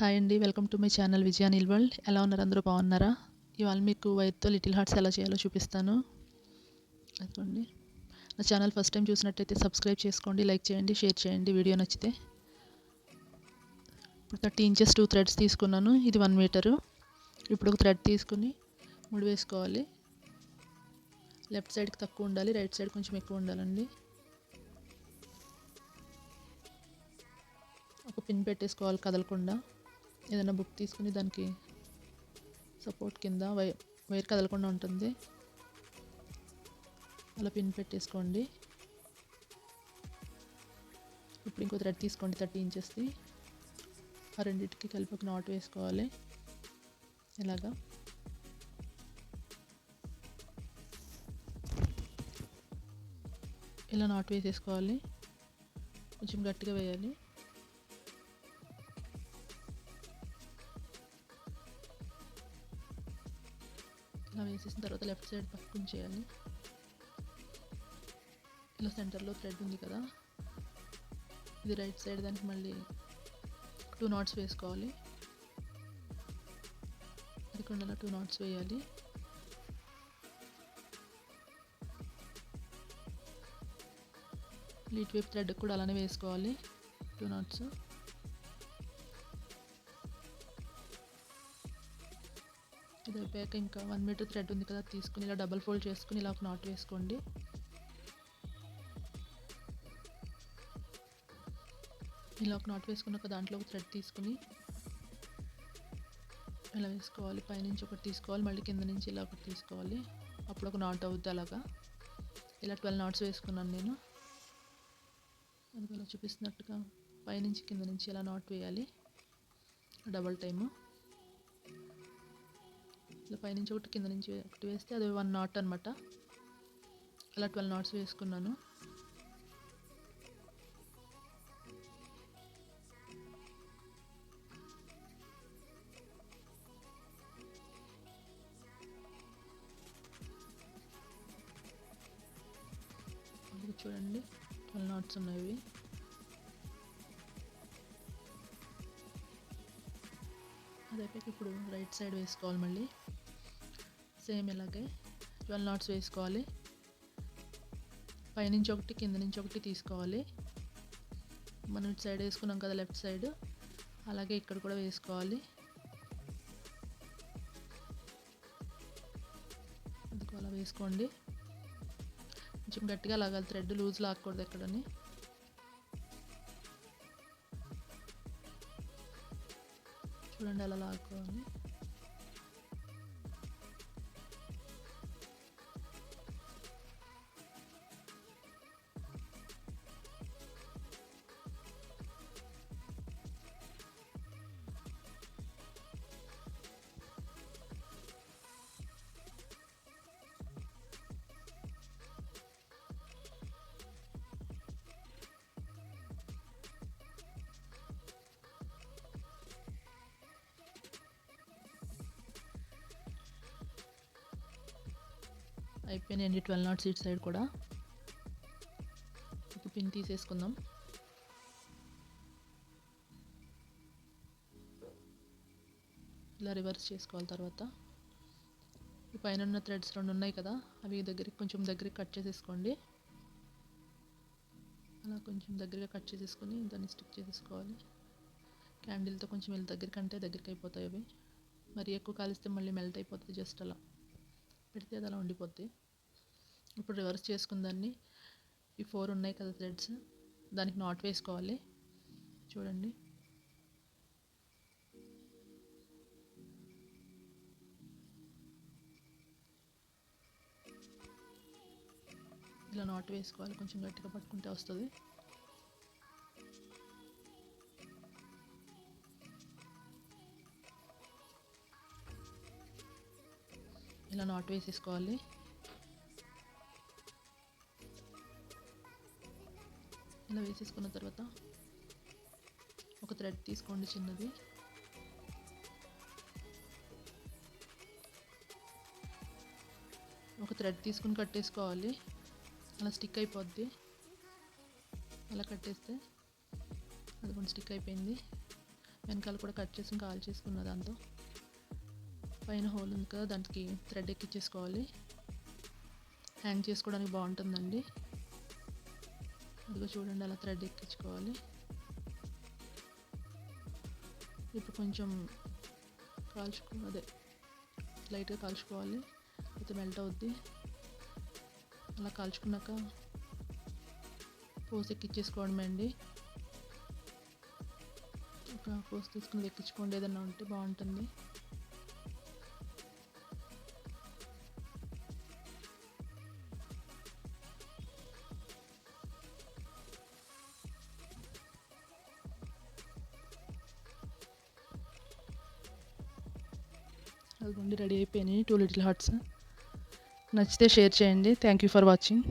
Hi అండి. Welcome to my channel Vijaya Neel world. ఎలా ఉన్నారు? అందరూ బాగున్నారా? ఇవాళ మీకు వైర్‌తో లిటిల్ హార్ట్స్ ఎలా చేయాలో చూపిస్తాను. అదిగోండి. నా ఛానల్ ఫస్ట్ టైం చూసినట్టయితే సబ్స్క్రైబ్ చేసుకోండి, లైక్ చేయండి, షేర్ చేయండి వీడియో నచ్చితే. ఇప్పుడు 30 ఇంచెస్ 2 థ్రెడ్స్ తీసుకున్నాను. ఇది 1 మీటరు. ఇప్పుడు ఒక థ్రెడ్ తీసుకుని ముడి వేసుకోవాలి. లెఫ్ట్ సైడ్కి తక్కువ ఉండాలి, రైట్ సైడ్ కొంచెం ఎక్కువ ఉండాలండి. ఒక పిన్ పెట్టేసుకోవాలి కదలకుండా. ఏదైనా బుక్ తీసుకుని దానికి సపోర్ట్ కింద వైర్ కదలకుండా ఉంటుంది, అలా పిన్ పెట్టేసుకోండి. ఇప్పుడు ఇంకో థ్రెడ్ తీసుకోండి 30 ఇంచెస్ది. ఆ రెండింటికి కలిపి ఒక నాట్ వేసుకోవాలి. ఇలాగా ఇలా నాట్ వేసేసుకోవాలి. కొంచెం గట్టిగా వేయాలి. ఇలా వేసేసిన తర్వాత లెఫ్ట్ సైడ్ పక్కన చేయాలి. ఇలా సెంటర్లో థ్రెడ్ ఉంది కదా, ఇది రైట్ సైడ్, దానికి మళ్ళీ 2 నాట్స్ వేసుకోవాలి. అది కూడా 2 నాట్స్ వేయాలి. ఇటు వైపు థ్రెడ్ కూడా అలానే వేసుకోవాలి, 2 నాట్స్. ఇది అయిపోయాక ఇంకా 1 మీటర్ థ్రెడ్ ఉంది కదా, తీసుకుని ఇలా డబల్ ఫోల్డ్ చేసుకుని ఇలా ఒక నాట్ వేసుకోండి. ఇలా ఒక నాట్ వేసుకున్నాక దాంట్లో ఒక థ్రెడ్ తీసుకుని ఇలా వేసుకోవాలి. పైనుంచి ఒకటి తీసుకోవాలి, మళ్ళీ కింద నుంచి ఇలా ఒకటి తీసుకోవాలి. అప్పుడు ఒక నాట్ అవుద్ది. అలాగా ఇలా 12 నాట్స్ వేసుకున్నాను నేను. అది అలా చూపిస్తున్నట్టుగా పైనుంచి కింద నుంచి ఇలా నాట్ వేయాలి డబల్ టైము. ఇలా పైనుంచి ఒకటి కింద నుంచి ఒకటి వేస్తే అది 1 నాట్ అనమాట. అలా 12 నాట్స్ వేసుకున్నాను. చూడండి 12 నాట్స్ ఉన్నాయి. అది అయిపోయాక ఇప్పుడు రైట్ సైడ్ వేసుకోవాలి. మళ్ళీ సేమ్ ఇలాగే 12 నాట్స్ వేసుకోవాలి. పైనుంచి ఒకటి కింద నుంచి ఒకటి తీసుకోవాలి. మనం ఇటు సైడ్ వేసుకున్నాం కదా లెఫ్ట్ సైడ్, అలాగే ఇక్కడ కూడా వేసుకోవాలి. అందుకు అలా వేసుకోండి. కొంచెం గట్టిగా లాగాలి, థ్రెడ్ లూజ్ లాగకూడదు ఎక్కడని. చూడండి అలా లాక్కోవాలి. అయిపోయినాయండి 12 నాట్స్ ఇటు సైడ్ కూడా. ఇప్పుడు పిన్ తీసేసుకుందాం. ఇలా రివర్స్ చేసుకోవాలి. తర్వాత ఈ పైన ఉన్న థ్రెడ్స్ 2 ఉన్నాయి కదా, అవి కొంచెం దగ్గరికి కట్ చేసేసుకోండి. అలా కొంచెం దగ్గరగా కట్ చేసేసుకొని దాన్ని స్టిక్ చేసేసుకోవాలి. క్యాండిల్తో కొంచెం వీళ్ళ దగ్గరికి అయిపోతాయి అవి. మరి ఎక్కువ కాలిస్తే మళ్ళీ మెల్ట్ అయిపోతుంది. జస్ట్ అలా పెడితే అది అలా ఉండిపోద్ది. ఇప్పుడు రివర్స్ చేసుకున్న దాన్ని, ఈ 4 ఉన్నాయి కదా థ్రెడ్స్, దానికి నాట్ వేసుకోవాలి. చూడండి ఇలా నాట్ వేసుకోవాలి. కొంచెం గట్టిగా పట్టుకుంటే వస్తుంది. ఇలా నాట్ వేసేసుకోవాలి. ఇలా వేసేసుకున్న తర్వాత ఒక థ్రెడ్ తీసుకోండి చిన్నది. ఒక థ్రెడ్ తీసుకుని కట్టేసుకోవాలి. అలా స్టిక్ అయిపోద్ది. అలా కట్టేస్తే అది కొంచెం స్టిక్ అయిపోయింది. వెనకాల కూడా కట్ చేసి కాల్ చేసుకున్న దాంతో పైన హోల్ ఉంది కదా, దానికి థ్రెడ్ ఎక్కించేసుకోవాలి. హ్యాంగ్ చేసుకోవడానికి బాగుంటుందండి. ఇదిగో చూడండి, అలా థ్రెడ్ ఎక్కించుకోవాలి. ఇప్పుడు కొంచెం అదే లైట్గా కాల్చుకోవాలి, అయితే మెల్ట్ అవుద్ది. అలా కాల్చుకున్నాక పోస్ ఎక్కించేసుకోవడమే అండి. ఒక పోస్ తీసుకుని ఎక్కించుకోండి, ఏదన్నా ఉంటే బాగుంటుంది. అదిగోండి రెడీ అయిపోయినాయి 2 లిటిల్ హార్ట్స్. నచ్చితే షేర్ చేయండి. Thank you for watching.